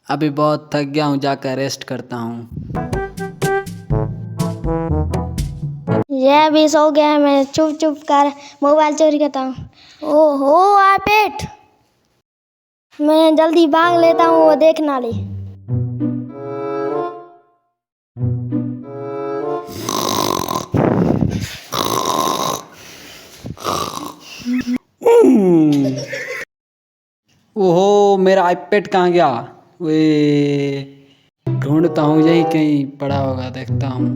अभी बहुत थक गया हूँ, जाकर रेस्ट करता हूँ। यह भी सो गया है, मैं चुप चुप कर मोबाइल चोरी करता हूँ। ओहो आईपैड, मैं जल्दी भाग लेता हूँ, वो देखना ले। ओहो, मेरा आईपैड कहाँ गया? वे ढूंढता हूँ, यही कहीं पड़ा होगा, देखता हूँ।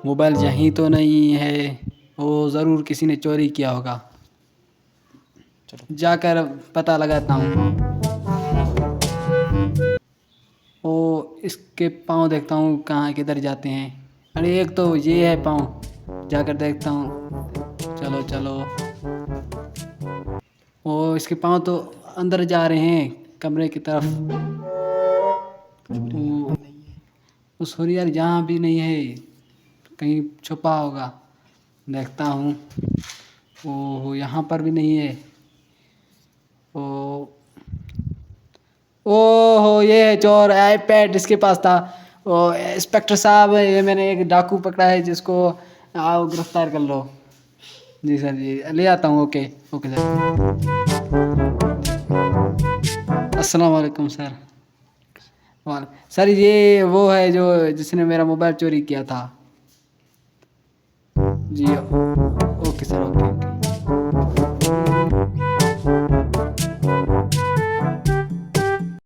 मोबाइल यहीं तो नहीं है, वो ज़रूर किसी ने चोरी किया होगा। चलो जाकर पता लगाता हूँ। ओ, इसके पाँव देखता हूँ कहाँ किधर जाते हैं। अरे एक तो ये है पाँव, जाकर देखता हूँ। चलो चलो। ओ, इसके पाँव तो अंदर जा रहे हैं कमरे की तरफ। ओ, उस यार यहाँ भी नहीं है, कहीं छुपा होगा, देखता हूँ। ओह, यहाँ पर भी नहीं है। ओ ओहो, ये है चोर, आईपैड इसके पास था। ओ इंस्पेक्टर साहब, ये मैंने एक डाकू पकड़ा है, जिसको आओ गिरफ्तार कर लो। जी सर, जी ले आता हूँ। Okay okay sir. अस्सलाम वालेकुम सर। वाल सर, ये वो है जो जिसने मेरा मोबाइल चोरी किया था। जी ओके सर, ओके ओके।